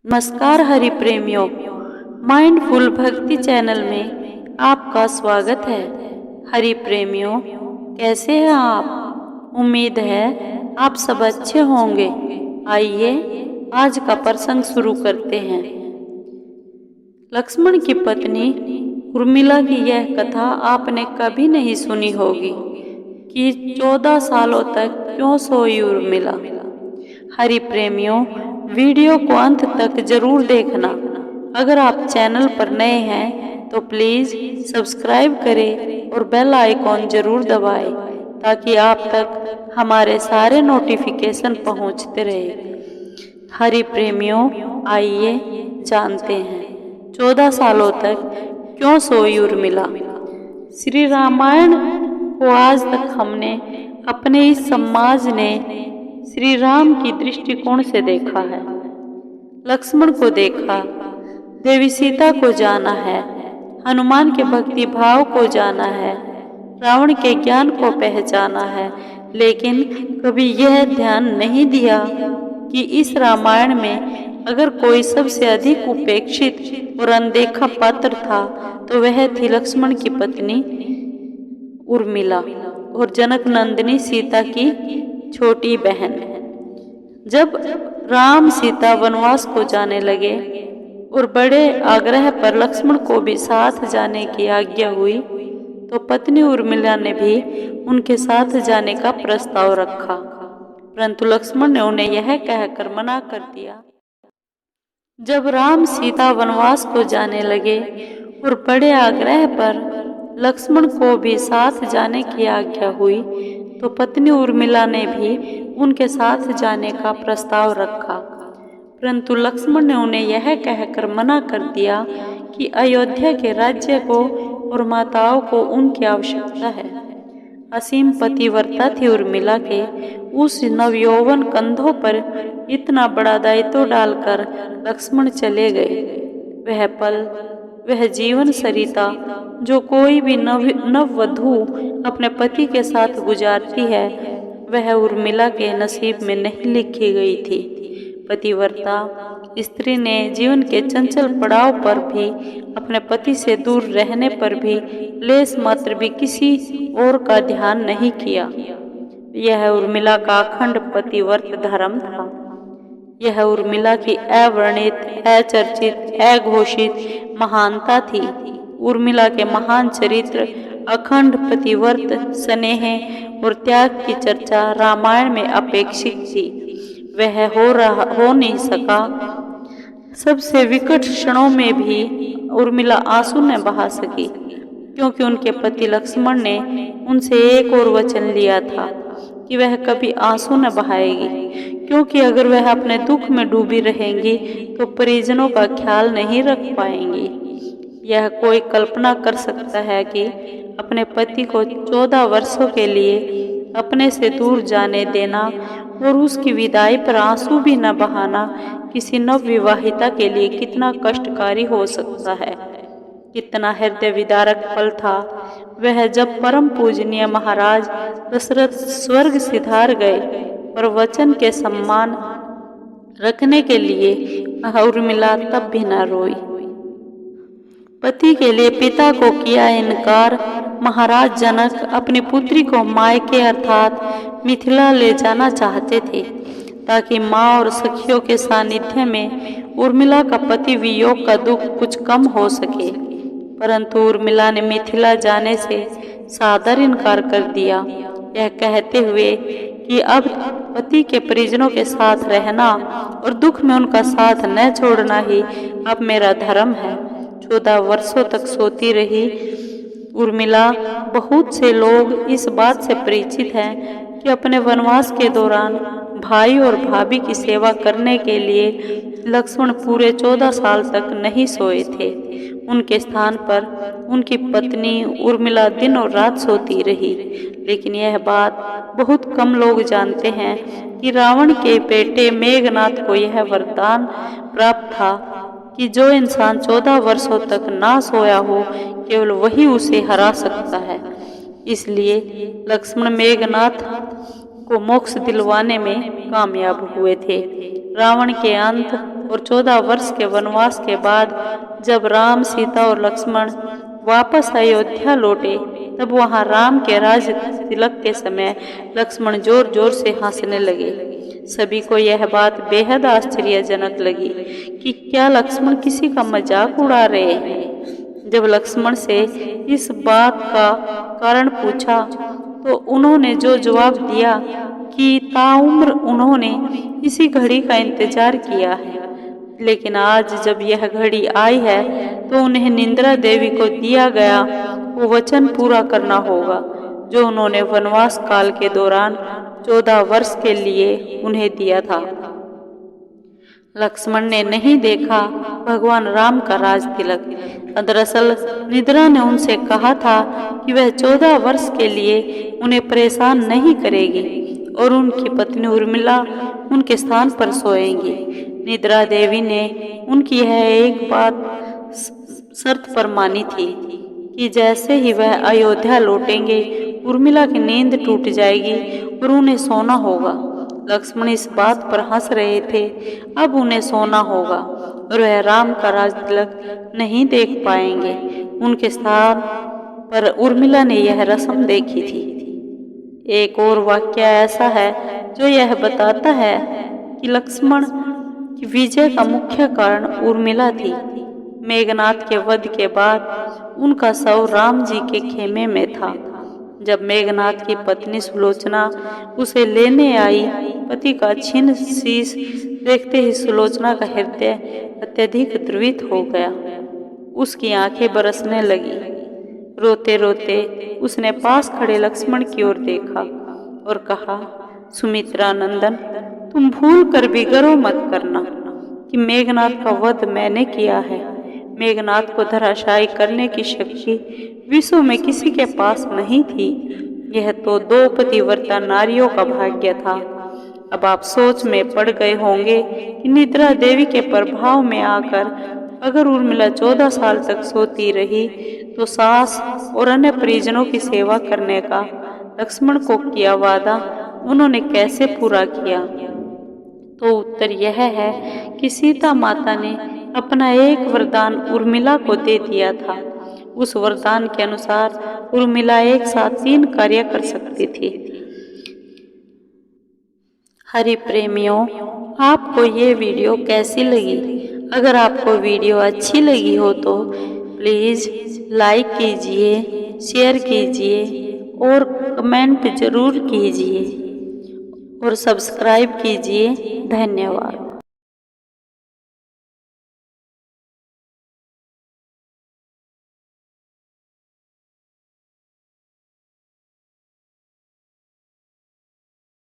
नमस्कार हरि प्रेमियों, माइंडफुल भक्ति चैनल में आपका स्वागत है। हरि प्रेमियों, कैसे हैं आप? उम्मीद है आप सब अच्छे होंगे। आइए आज का प्रसंग शुरू करते हैं। लक्ष्मण की पत्नी उर्मिला की यह कथा आपने कभी नहीं सुनी होगी कि 14 सालों तक क्यों सोई उर्मिला। हरि प्रेमियों, वीडियो को अंत तक जरूर देखना। अगर आप चैनल पर नए हैं तो प्लीज सब्सक्राइब करें और बेल आइकॉन जरूर दबाएं ताकि आप तक हमारे सारे नोटिफिकेशन पहुंचते रहे। हरि प्रेमियों, आइए जानते हैं 14 सालों तक क्यों सोई उर्मिला। श्री रामायण को आज तक हमने अपने इस समाज ने श्री राम की दृष्टिकोण से देखा है। लक्ष्मण को देखा, देवी सीता को जाना है, हनुमान के भक्ति भाव को जाना है, रावण के ज्ञान को पहचाना है, लेकिन कभी यह ध्यान नहीं दिया कि इस रामायण में अगर कोई सबसे अधिक उपेक्षित और अनदेखा पात्र था तो वह थी लक्ष्मण की पत्नी उर्मिला और जनक नंदिनी सीता की छोटी बहन। जब राम सीता वनवास को जाने लगे और बड़े आग्रह पर लक्ष्मण को भी साथ जाने की आज्ञा हुई तो पत्नी उर्मिला ने भी उनके साथ जाने का प्रस्ताव रखा, परंतु लक्ष्मण ने उन्हें यह कहकर मना कर दिया। जब राम सीता वनवास को जाने लगे और बड़े आग्रह पर लक्ष्मण को भी साथ जाने की आज्ञा हुई तो पत्नी उर्मिला ने भी उनके साथ जाने का प्रस्ताव रखा, परंतु लक्ष्मण ने उन्हें यह कहकर मना कर दिया कि अयोध्या के राज्य को और माताओं को उनकी आवश्यकता है। असीम पतिव्रता थी उर्मिला के उस नवयौवन कंधों पर इतना बड़ा दायित्व डालकर लक्ष्मण चले गए। वह पल, वह जीवन सरिता जो कोई भी नववधू अपने पति के साथ गुजारती है वह उर्मिला के नसीब में नहीं लिखी गई थी। पतिव्रता स्त्री ने जीवन के चंचल पड़ाव पर भी अपने पति से दूर रहने पर भी लेस मात्र भी किसी और का ध्यान नहीं किया। यह उर्मिला का अखंड पतिव्रत धर्म था। यह उर्मिला की अवर्णित, अचर्चित, अघोषित महानता थी। उर्मिला के महान चरित्र, अखंड पतिव्रत, स्नेह और त्याग की चर्चा रामायण में अपेक्षित थी। वह हो नहीं सका। सबसे विकट क्षणों में भी उर्मिला आंसू न बहा सकी क्योंकि उनके पति लक्ष्मण ने उनसे एक और वचन लिया था कि वह कभी आंसू न बहाएगी, क्योंकि अगर वह अपने दुख में डूबी रहेंगी तो परिजनों का ख्याल नहीं रख पाएंगी। यह कोई कल्पना कर सकता है कि अपने पति को 14 वर्षों के लिए अपने से दूर जाने देना और उसकी विदाई पर आंसू भी न बहाना किसी नवविवाहिता के लिए कितना कष्टकारी हो सकता है। कितना हृदय विदारक पल था वह जब परम पूजनीय महाराज दशरथ स्वर्ग सिधार गए और वचन के सम्मान रखने के लिए उर्मिला तब भी न रोई। पति के लिए पिता को किया इनकार। महाराज जनक अपनी पुत्री को मायके अर्थात मिथिला ले जाना चाहते थे ताकि माँ और सखियों के सानिध्य में उर्मिला का पति वियोग का दुख कुछ कम हो सके, परंतु उर्मिला ने मिथिला जाने से सादर इनकार कर दिया, यह कहते हुए कि अब पति के परिजनों के साथ रहना और दुख में उनका साथ न छोड़ना ही अब मेरा धर्म है। 14 वर्षों तक सोती रही उर्मिला। बहुत से लोग इस बात से परिचित हैं कि अपने वनवास के दौरान भाई और भाभी की सेवा करने के लिए लक्ष्मण पूरे 14 साल तक नहीं सोए थे। उनके स्थान पर उनकी पत्नी उर्मिला दिन और रात सोती रही। लेकिन यह बात बहुत कम लोग जानते हैं कि रावण के बेटे मेघनाथ को यह वरदान प्राप्त था कि जो इंसान 14 वर्षों तक ना सोया हो केवल वही उसे हरा सकता है। इसलिए लक्ष्मण मेघनाथ को मोक्ष दिलवाने में कामयाब हुए थे। रावण के अंत और 14 वर्ष के वनवास के बाद जब राम, सीता और लक्ष्मण वापस अयोध्या लौटे, तब वहां राम के राज तिलक के समय लक्ष्मण जोर जोर से हंसने लगे। सभी को यह बात बेहद आश्चर्यजनक लगी कि क्या लक्ष्मण किसी का मजाक उड़ा रहे हैं। जब लक्ष्मण से इस बात का कारण पूछा तो उन्होंने जो जवाब दिया कि ताउम्र उन्होंने इसी घड़ी का इंतजार किया है, लेकिन आज जब यह घड़ी आई है तो उन्हें निद्रा देवी को दिया गया वो वचन पूरा करना होगा जो उन्होंने वनवास काल के दौरान 14 वर्ष के लिए उन्हें दिया था। लक्ष्मण ने नहीं देखा भगवान राम का राज तिलक। दरअसल निद्रा ने उनसे कहा था कि वह 14 वर्ष के लिए उन्हें परेशान नहीं करेगी और उनकी पत्नी उर्मिला उनके स्थान पर सोएंगी। निद्रा देवी ने उनकी यह एक बात शर्त पर मानी थी कि जैसे ही वह अयोध्या लौटेंगे उर्मिला की नींद टूट जाएगी और उन्हें सोना होगा। लक्ष्मण इस बात पर हंस रहे थे। अब उन्हें सोना होगा और वह राम का राज तिलक नहीं देख पाएंगे। उनके स्थान पर उर्मिला ने यह रस्म देखी थी। एक और वाक्य ऐसा है जो यह बताता है कि लक्ष्मण की विजय का मुख्य कारण उर्मिला थी। मेघनाद के वध के बाद उनका शव राम जी के खेमे में था। जब मेघनाद की पत्नी सुलोचना उसे लेने आई, पति का छिन्न शीश देखते ही सुलोचना का हृदय अत्यधिक द्रवित हो गया। उसकी आंखें बरसने लगी। रोते रोते उसने पास खड़े लक्ष्मण की ओर देखा और कहा, सुमित्रा नंदन, तुम भूल कर भी गर्व मत करना कि मेघनाद का वध मैंने किया है। मेघनाद को धराशायी करने की शक्ति विश्व में किसी के पास नहीं थी। यह तो 2 पतिव्रता नारियों का भाग्य था। अब आप सोच में पड़ गए होंगे कि निद्रा देवी के प्रभाव में आकर अगर उर्मिला 14 साल तक सोती रही तो सास और अन्य परिजनों की सेवा करने का लक्ष्मण को किया वादा उन्होंने कैसे पूरा किया। तो उत्तर यह है कि सीता माता ने अपना एक वरदान उर्मिला को दे दिया था। उस वरदान के अनुसार उर्मिला एक साथ 3 कार्य कर सकती थी। हरि प्रेमियों, आपको ये वीडियो कैसी लगी? अगर आपको वीडियो अच्छी लगी हो तो प्लीज़ लाइक कीजिए, शेयर कीजिए और कमेंट जरूर कीजिए और सब्सक्राइब कीजिए। धन्यवाद।